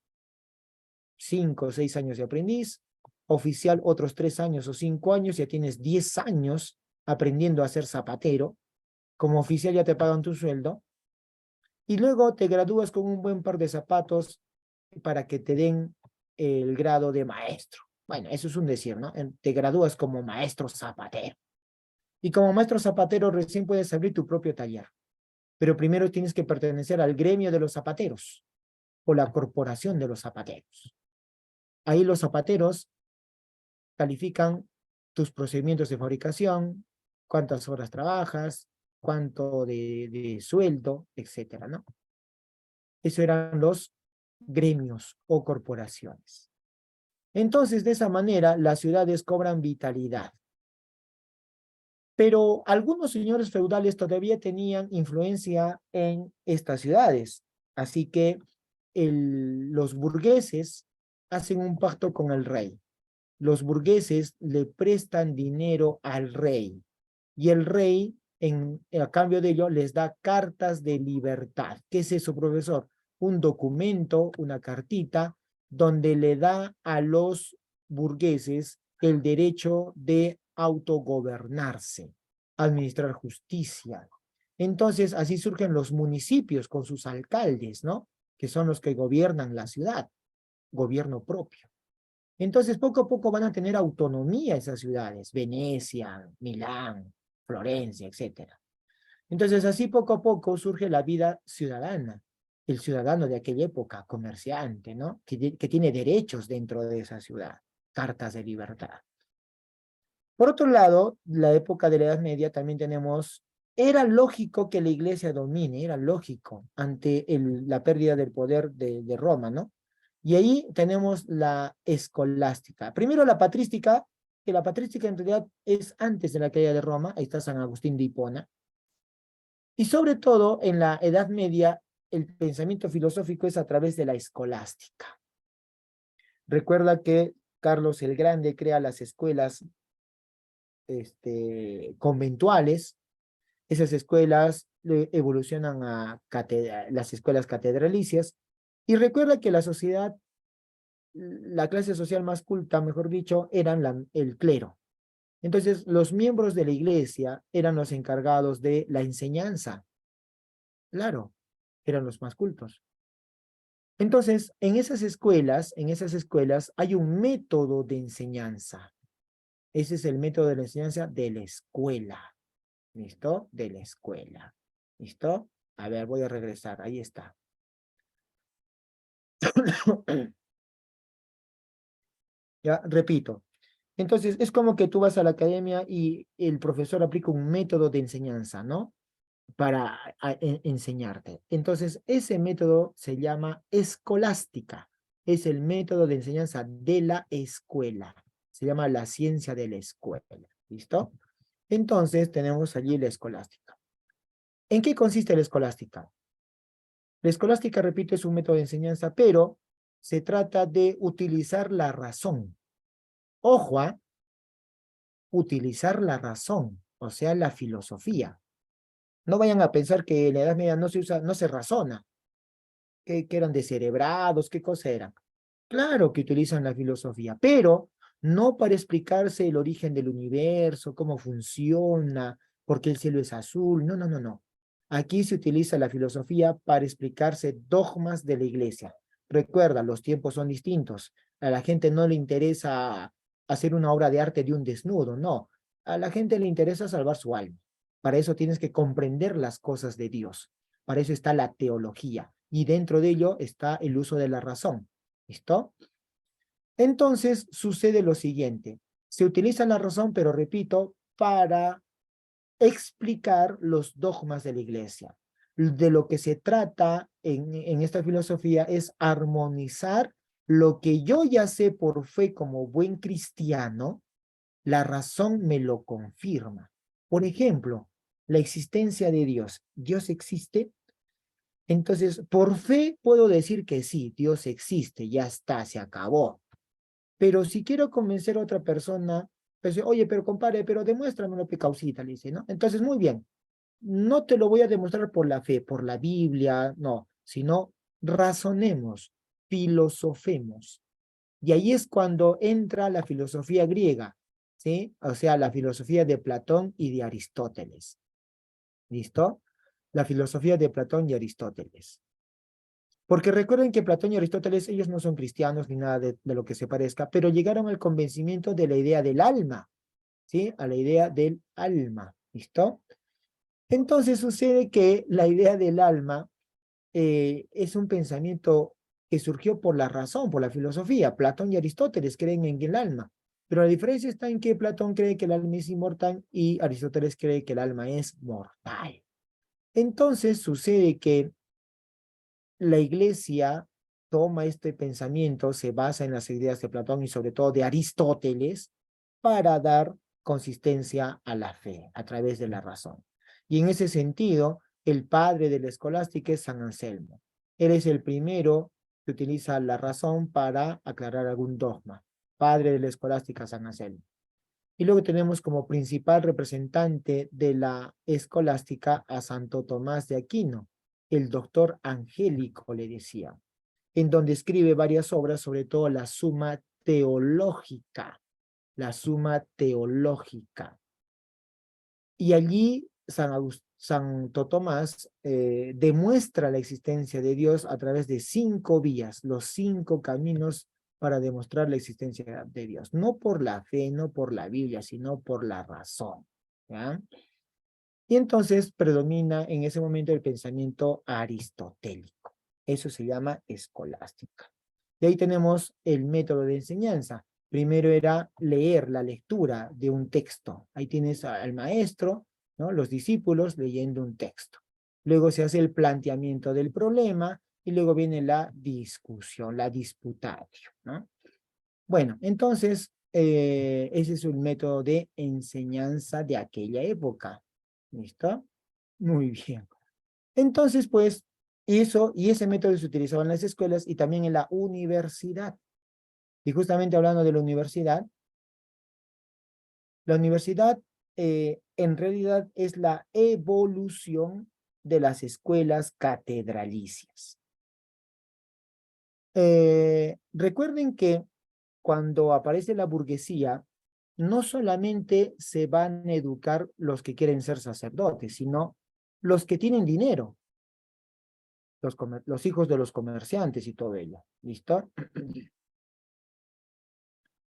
5 o 6 años de aprendiz, oficial otros 3 años o 5 años, ya tienes 10 años aprendiendo a ser zapatero, como oficial ya te pagan tu sueldo, y luego te gradúas con un buen par de zapatos para que te den el grado de maestro. Bueno, eso es un decir, ¿no? Te gradúas como maestro zapatero. Y como maestro zapatero recién puedes abrir tu propio taller. Pero primero tienes que pertenecer al gremio de los zapateros o la corporación de los zapateros. Ahí los zapateros califican tus procedimientos de fabricación, cuántas horas trabajas, cuánto de sueldo, etcétera, ¿no? Eso eran los gremios o corporaciones. Entonces, de esa manera, las ciudades cobran vitalidad. Pero algunos señores feudales todavía tenían influencia en estas ciudades. Así que los burgueses hacen un pacto con el rey. Los burgueses le prestan dinero al rey. Y el rey, a cambio de ello, les da cartas de libertad. ¿Qué es eso, profesor? Un documento, una cartita, donde le da a los burgueses el derecho de autogobernarse, administrar justicia. Entonces, así surgen los municipios con sus alcaldes, ¿no? Que son los que gobiernan la ciudad, gobierno propio. Entonces, poco a poco van a tener autonomía esas ciudades, Venecia, Milán, Florencia, etcétera. Entonces, así poco a poco surge la vida ciudadana, el ciudadano de aquella época, comerciante, ¿no? Que tiene derechos dentro de esa ciudad, cartas de libertad. Por otro lado, la época de la Edad Media también tenemos, era lógico que la iglesia domine, era lógico ante la pérdida del poder de Roma, ¿no? Y ahí tenemos la escolástica. Primero la patrística, que la patrística en realidad es antes de la caída de Roma, ahí está San Agustín de Hipona. Y sobre todo en la Edad Media, el pensamiento filosófico es a través de la escolástica. Recuerda que Carlos el Grande crea las escuelas conventuales. Esas escuelas evolucionan a las escuelas catedralicias. Y recuerda que la sociedad, la clase social más culta, mejor dicho, eran el clero. Entonces, los miembros de la iglesia eran los encargados de la enseñanza. Claro, eran los más cultos. Entonces, en esas escuelas hay un método de enseñanza. Ese es el método de la enseñanza de la escuela. ¿Listo? De la escuela. ¿Listo? A ver, voy a regresar. Ahí está. Ya, repito. Entonces, es como que tú vas a la academia y el profesor aplica un método de enseñanza, ¿no? Para enseñarte. Entonces, ese método se llama escolástica. Es el método de enseñanza de la escuela. Se llama la ciencia de la escuela. ¿Listo? Entonces, tenemos allí la escolástica. ¿En qué consiste la escolástica? La escolástica, repito, es un método de enseñanza, pero se trata de utilizar la razón. Ojo, utilizar la razón, o sea, la filosofía. No vayan a pensar que en la Edad Media no se usa, no se razona, que eran descerebrados, qué cosa eran. Claro que utilizan la filosofía, pero no para explicarse el origen del universo, cómo funciona, por qué el cielo es azul, no, no, no, no. Aquí se utiliza la filosofía para explicarse dogmas de la iglesia. Recuerda, los tiempos son distintos. A la gente no le interesa hacer una obra de arte de un desnudo, no. A la gente le interesa salvar su alma. Para eso tienes que comprender las cosas de Dios. Para eso está la teología. Y dentro de ello está el uso de la razón. ¿Listo? Entonces sucede lo siguiente. Se utiliza la razón, pero repito, para explicar los dogmas de la iglesia. De lo que se trata en esta filosofía es armonizar lo que yo ya sé por fe como buen cristiano, la razón me lo confirma. Por ejemplo, la existencia de Dios. ¿Dios existe? Entonces, por fe puedo decir que sí, Dios existe, ya está, se acabó. Pero si quiero convencer a otra persona, pues, oye, pero compadre, pero demuéstramelo, pecausita, le dice, ¿no? Entonces, muy bien, no te lo voy a demostrar por la fe, por la Biblia, no, sino razonemos, filosofemos. Y ahí es cuando entra la filosofía griega, ¿sí? O sea, la filosofía de Platón y de Aristóteles. ¿Listo? La filosofía de Platón y Aristóteles. Porque recuerden que Platón y Aristóteles, ellos no son cristianos ni nada de lo que se parezca, pero llegaron al convencimiento de la idea del alma, ¿sí? A la idea del alma, ¿listo? Entonces sucede que la idea del alma es un pensamiento que surgió por la razón, por la filosofía. Platón y Aristóteles creen en el alma, pero la diferencia está en que Platón cree que el alma es inmortal y Aristóteles cree que el alma es mortal. Entonces sucede que la iglesia toma este pensamiento, se basa en las ideas de Platón y sobre todo de Aristóteles para dar consistencia a la fe a través de la razón. Y en ese sentido, el padre de la escolástica es San Anselmo. Él es el primero que utiliza la razón para aclarar algún dogma. Padre de la escolástica, San Anselmo. Y luego tenemos como principal representante de la escolástica a Santo Tomás de Aquino, el doctor angélico, le decía, en donde escribe varias obras, sobre todo la Suma Teológica, la Suma Teológica. Y allí Santo Tomás demuestra la existencia de Dios a través de 5 vías, los 5 caminos para demostrar la existencia de Dios. No por la fe, no por la Biblia, sino por la razón. ¿Ya? Y entonces predomina en ese momento el pensamiento aristotélico. Eso se llama escolástica. De ahí tenemos el método de enseñanza. Primero era leer la lectura de un texto. Ahí tienes al maestro, ¿no? Los discípulos leyendo un texto. Luego se hace el planteamiento del problema y luego viene la discusión, la disputatio, ¿no? Bueno, entonces, ese es un método de enseñanza de aquella época. ¿Listo? Muy bien. Entonces, pues, y ese método se utilizaba en las escuelas y también en la universidad. Y justamente hablando de la universidad en realidad es la evolución de las escuelas catedralicias. Recuerden que cuando aparece la burguesía, no solamente se van a educar los que quieren ser sacerdotes, sino los que tienen dinero, los hijos de los comerciantes y todo ello. ¿Listo?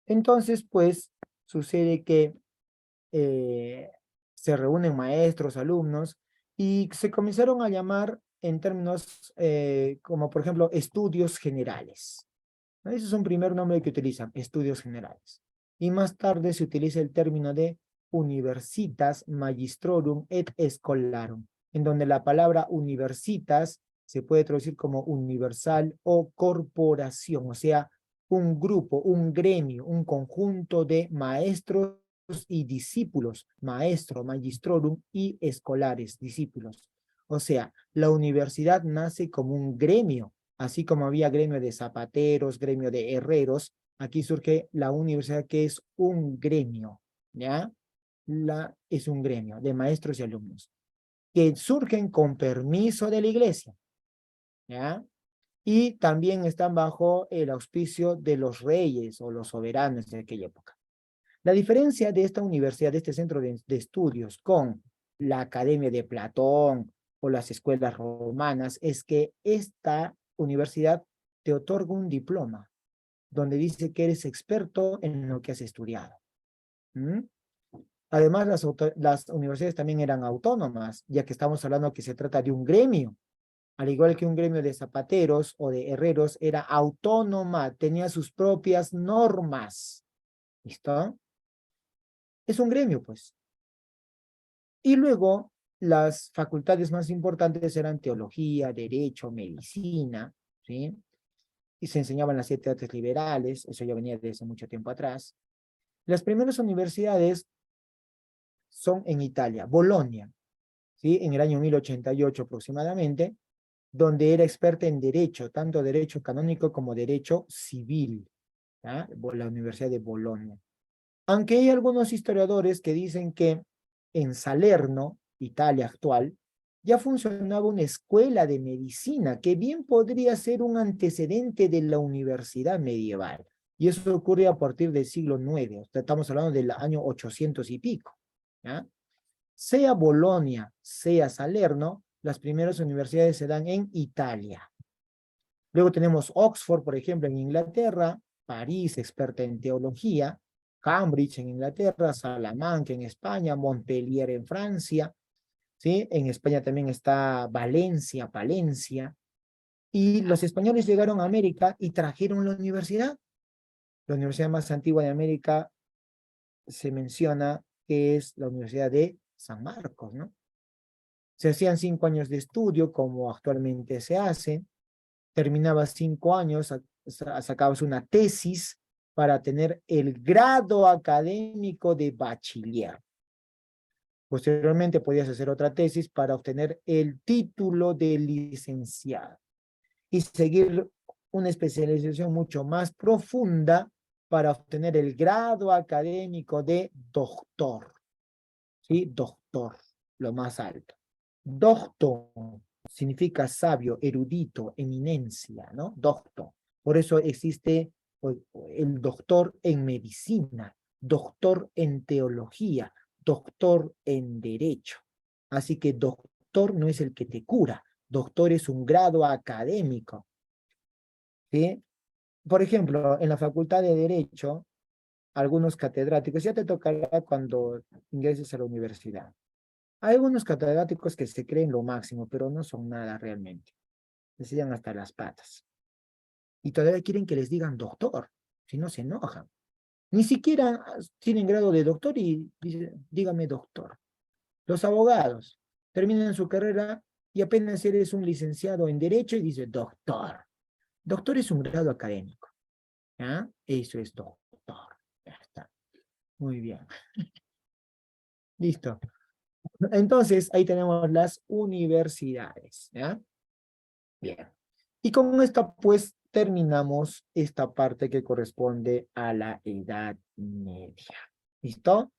Entonces, pues, sucede que se reúnen maestros, alumnos, y se comenzaron a llamar en términos como, por ejemplo, estudios generales. Ese es un primer nombre que utilizan, estudios generales. Y más tarde se utiliza el término de universitas magistrorum et scholarum, en donde la palabra universitas se puede traducir como universal o corporación, o sea, un grupo, un gremio, un conjunto de maestros y discípulos, maestro, magistrorum y escolares, discípulos. O sea, la universidad nace como un gremio, así como había gremio de zapateros, gremio de herreros, aquí surge la universidad que es un gremio, ¿ya? Es un gremio de maestros y alumnos, que surgen con permiso de la iglesia, ¿ya? Y también están bajo el auspicio de los reyes o los soberanos de aquella época. La diferencia de esta universidad, de este centro de estudios con la Academia de Platón o las escuelas romanas, es que esta universidad te otorga un diploma donde dice que eres experto en lo que has estudiado. ¿Mm? Además, las universidades también eran autónomas, ya que estamos hablando que se trata de un gremio. Al igual que un gremio de zapateros o de herreros, era autónoma, tenía sus propias normas. ¿Listo? Es un gremio, pues. Y luego las facultades más importantes eran teología, derecho, medicina, ¿sí? Y se enseñaban las 7 artes liberales, eso ya venía desde mucho tiempo atrás. Las primeras universidades son en Italia, Bolonia, ¿sí? En el año 1088 aproximadamente, donde era experta en derecho, tanto derecho canónico como derecho civil, ¿ya? La Universidad de Bolonia. Aunque hay algunos historiadores que dicen que en Salerno, Italia actual, ya funcionaba una escuela de medicina que bien podría ser un antecedente de la universidad medieval. Y eso ocurre a partir del siglo IX, estamos hablando del año 800 y pico, ¿ya? Sea Bolonia, sea Salerno, las primeras universidades se dan en Italia. Luego tenemos Oxford, por ejemplo, en Inglaterra, París, experta en teología, Cambridge en Inglaterra, Salamanca en España, Montpellier en Francia, ¿sí? En España también está Valencia, Palencia, y los españoles llegaron a América y trajeron la universidad más antigua de América se menciona que es la Universidad de San Marcos, ¿no? Se hacían 5 años de estudio, como actualmente se hace, terminabas 5 años, sacabas una tesis para tener el grado académico de bachiller. Posteriormente podías hacer otra tesis para obtener el título de licenciado y seguir una especialización mucho más profunda para obtener el grado académico de doctor, ¿sí? Doctor, lo más alto. Doctor significa sabio, erudito, eminencia, ¿no? Doctor. Por eso existe pues, el doctor en medicina, doctor en teología, doctor en derecho. Así que doctor no es el que te cura, doctor es un grado académico, ¿sí? Por ejemplo, en la Facultad de Derecho, algunos catedráticos, ya te tocará cuando ingreses a la universidad. Hay algunos catedráticos que se creen lo máximo, pero no son nada realmente. Les llegan hasta las patas. Y todavía quieren que les digan doctor, si no se enojan. Ni siquiera tienen grado de doctor y dicen, dígame doctor. Los abogados terminan su carrera y apenas eres un licenciado en Derecho y dice doctor. Doctor es un grado académico. ¿Ya? Eso es doctor. Ya está. Muy bien. Listo. Entonces, ahí tenemos las universidades. ¿Ya? Bien. Y con esta, pues, terminamos esta parte que corresponde a la Edad Media. ¿Listo?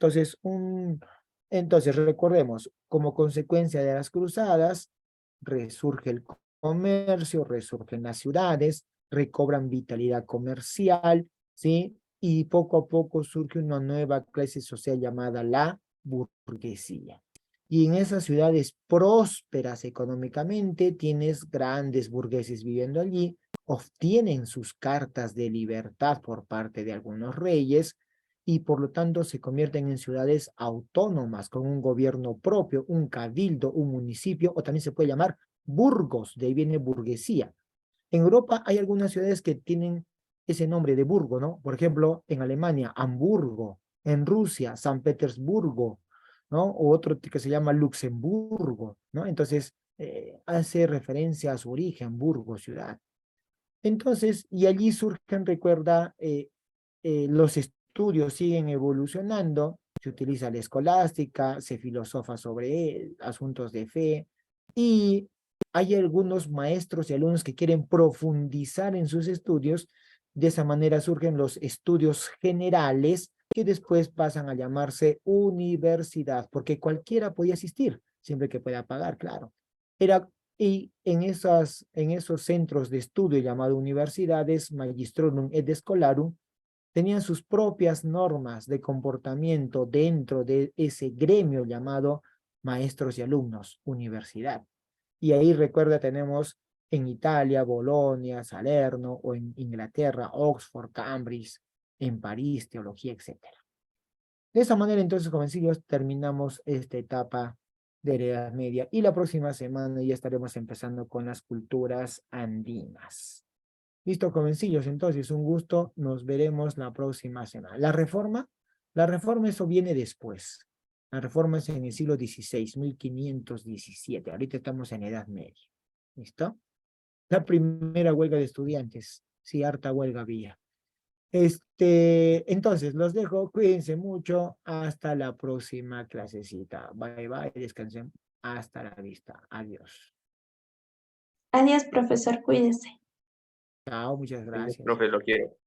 Entonces, recordemos, como consecuencia de las cruzadas, resurge el comercio, resurgen las ciudades, recobran vitalidad comercial, ¿sí? Y poco a poco surge una nueva clase social llamada la burguesía. Y en esas ciudades prósperas económicamente, tienes grandes burgueses viviendo allí, obtienen sus cartas de libertad por parte de algunos reyes y por lo tanto se convierten en ciudades autónomas con un gobierno propio, un cabildo, un municipio, o también se puede llamar burgos, de ahí viene burguesía. En Europa hay algunas ciudades que tienen ese nombre de burgo, ¿no? Por ejemplo, en Alemania, Hamburgo, en Rusia, San Petersburgo, ¿no? O otro que se llama Luxemburgo, ¿no? Entonces, hace referencia a su origen, Burgo, ciudad. Entonces, y allí surgen, recuerda, los estudios siguen evolucionando, se utiliza la escolástica, se filosofa sobre asuntos de fe, y hay algunos maestros y alumnos que quieren profundizar en sus estudios. De esa manera surgen los estudios generales que después pasan a llamarse universidad, porque cualquiera podía asistir, siempre que pueda pagar, claro. Y en esos centros de estudio llamados universidades, magistrorum et scholarum, tenían sus propias normas de comportamiento dentro de ese gremio llamado maestros y alumnos, universidad. Y ahí recuerda, tenemos en Italia, Bolonia, Salerno, o en Inglaterra, Oxford, Cambridge, en París, teología, etcétera. De esa manera, entonces, jovencillos, terminamos esta etapa de la Edad Media y la próxima semana ya estaremos empezando con las culturas andinas. Listo, jovencillos, entonces, un gusto, nos veremos la próxima semana. La reforma eso viene después. Las reformas en el siglo XVI, 1517. Ahorita estamos en Edad Media. ¿Listo? La primera huelga de estudiantes. Sí, harta huelga había. Entonces, los dejo. Cuídense mucho. Hasta la próxima clasecita. Bye, bye. Descansen. Hasta la vista. Adiós. Adiós, profesor, cuídese. Chao, muchas gracias. Profe, lo quiero.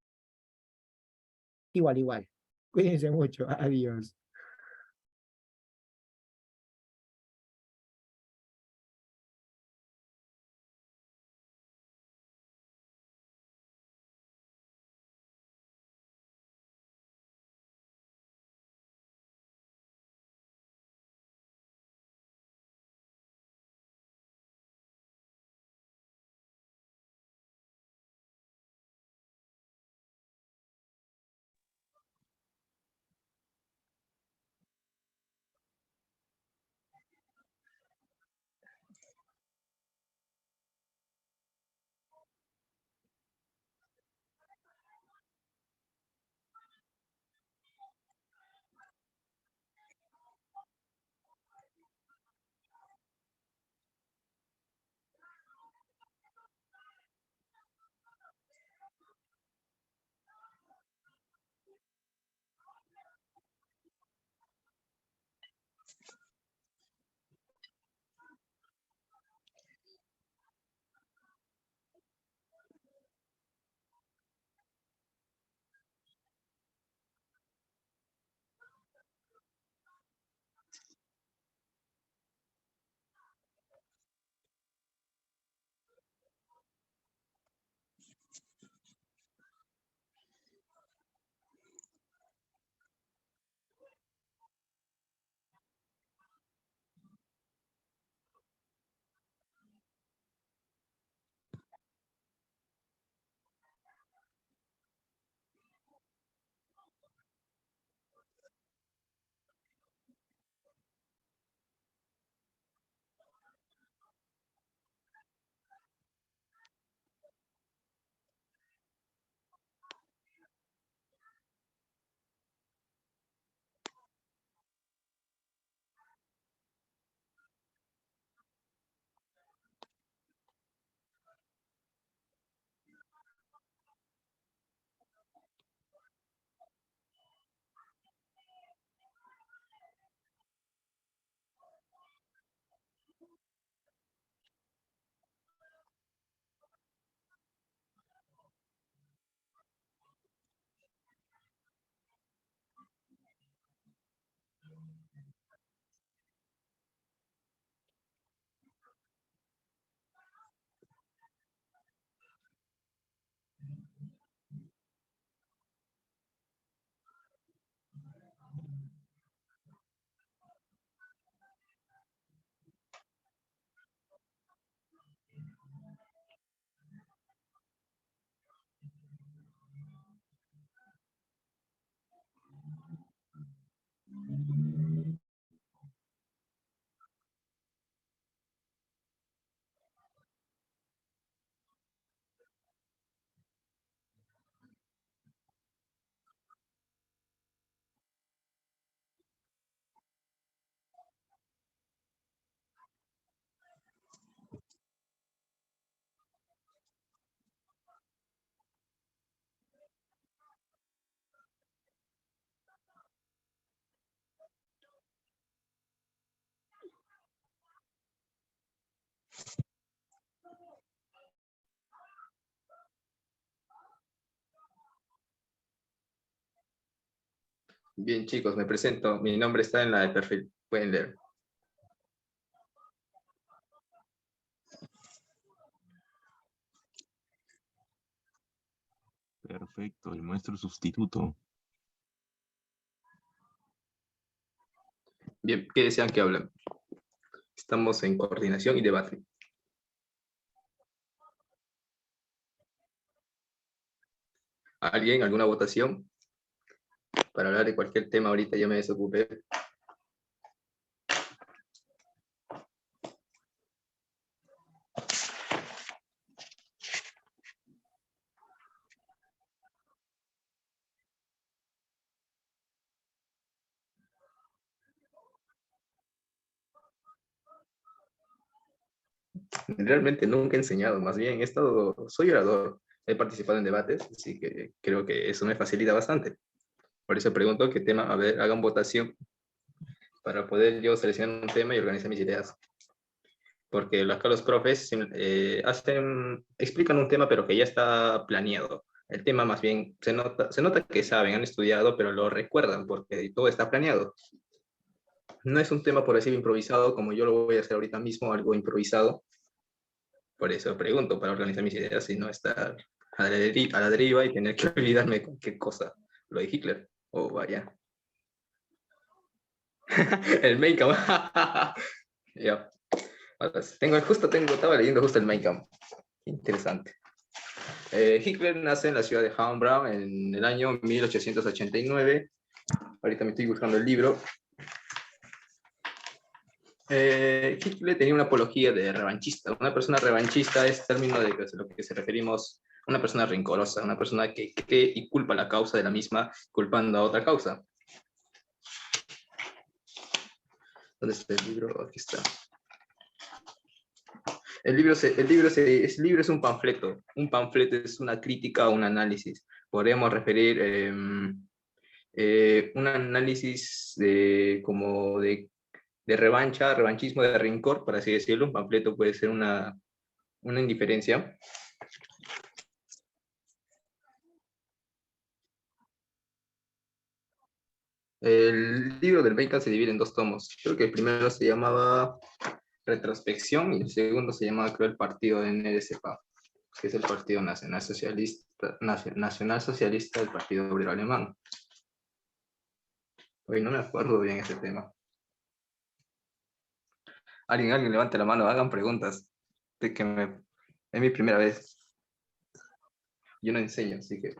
Igual, igual. Cuídense mucho. Adiós. Bien, chicos, me presento. Mi nombre está en la de perfil. Pueden leer. Perfecto, el maestro sustituto. Bien, ¿qué desean que hablen? Estamos en coordinación y debate. ¿Alguien? ¿Alguna votación? Para hablar de cualquier tema ahorita ya me desocupé. Realmente nunca he enseñado, más bien soy orador, he participado en debates, así que creo que eso me facilita bastante. Por eso pregunto qué tema, a ver, hagan votación para poder yo seleccionar un tema y organizar mis ideas. Porque acá los profes explican un tema, pero que ya está planeado. El tema más bien se nota que saben, han estudiado, pero lo recuerdan porque todo está planeado. No es un tema, por decir, improvisado, como yo lo voy a hacer ahorita mismo, algo improvisado. Por eso pregunto, para organizar mis ideas y no estar a la deriva y tener que olvidarme cualquier cosa. Lo de Hitler. Oh, vaya. El Mein Kampf. Ya. Estaba leyendo justo el Mein Kampf. Interesante. Hitler nace en la ciudad de Hamburg en el año 1889. Ahorita me estoy buscando el libro. Hitler tenía una apología de revanchista. Una persona revanchista es el término de lo que se referimos a una persona rencorosa, una persona que cree y culpa la causa de la misma, culpando a otra causa. ¿Dónde está el libro? Aquí está. El libro es un panfleto. Un panfleto es una crítica o un análisis. Podemos referir un análisis como de revancha, revanchismo, de rencor, por así decirlo. Un panfleto puede ser una indiferencia. El libro del Bacon se divide en 2 tomos. Creo que el primero se llamaba Retrospección y el segundo se llamaba, creo, el Partido de NSPA, que es el Partido Nacional Socialista del Partido Obrero Alemán. Hoy no me acuerdo bien ese tema. Alguien levante la mano, hagan preguntas. Es mi primera vez. Yo no enseño, así que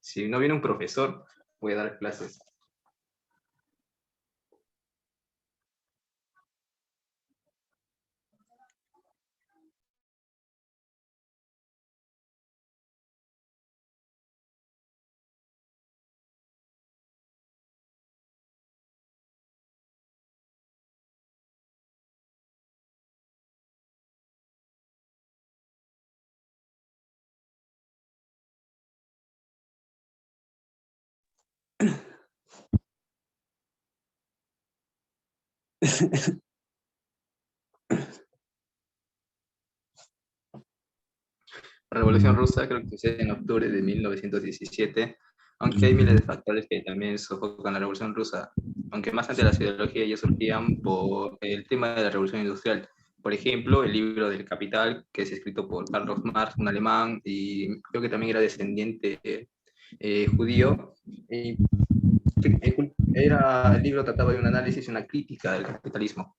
si no viene un profesor, voy a dar clases. La Revolución Rusa creo que sucede en octubre de 1917, aunque hay miles de factores que también sofocan la Revolución Rusa, aunque más antes las ideologías ya surgían por el tema de la Revolución Industrial. Por ejemplo, el libro del Capital, que es escrito por Carlos Marx, un alemán, y creo que también era descendiente judío. Y el libro trataba de un análisis y una crítica del capitalismo.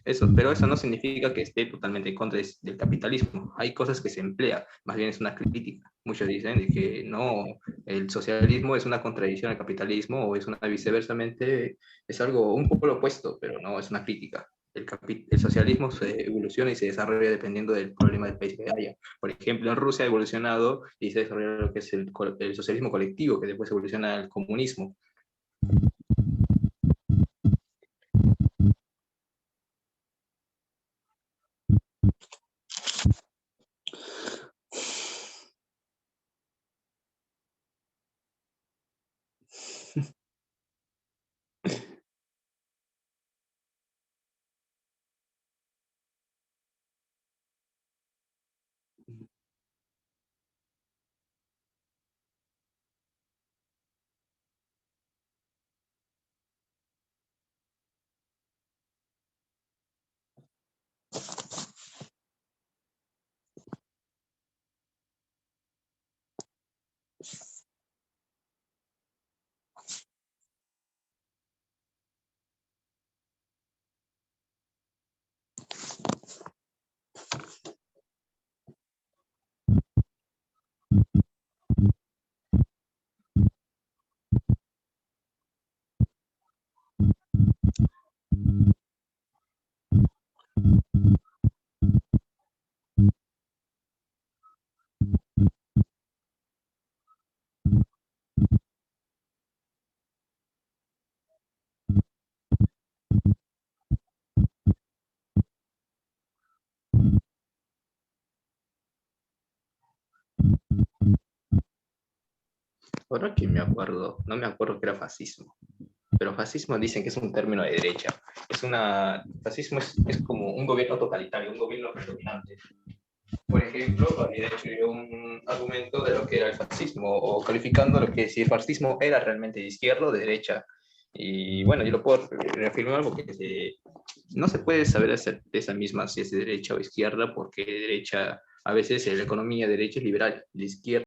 Pero eso no significa que esté totalmente en contra del capitalismo. Hay cosas que se emplea, más bien es una crítica. Muchos dicen de que no, el socialismo es una contradicción al capitalismo o es una viceversamente, es algo un poco lo opuesto, pero no es una crítica. El socialismo se evoluciona y se desarrolla dependiendo del problema del país que haya. Por ejemplo, en Rusia ha evolucionado y se desarrolla lo que es el socialismo colectivo, que después evoluciona al comunismo. Ahora que me acuerdo, no me acuerdo que era fascismo, pero fascismo dicen que es un término de derecha. Fascismo es como un gobierno totalitario, un gobierno predominante. Por ejemplo, había hecho yo un argumento de lo que era el fascismo, o calificando lo que si el fascismo era realmente de izquierda o de derecha. Y bueno, yo lo puedo reafirmar porque no se puede saber de esa misma si es de derecha o izquierda, porque derecha, a veces la economía de derecha es liberal, de izquierda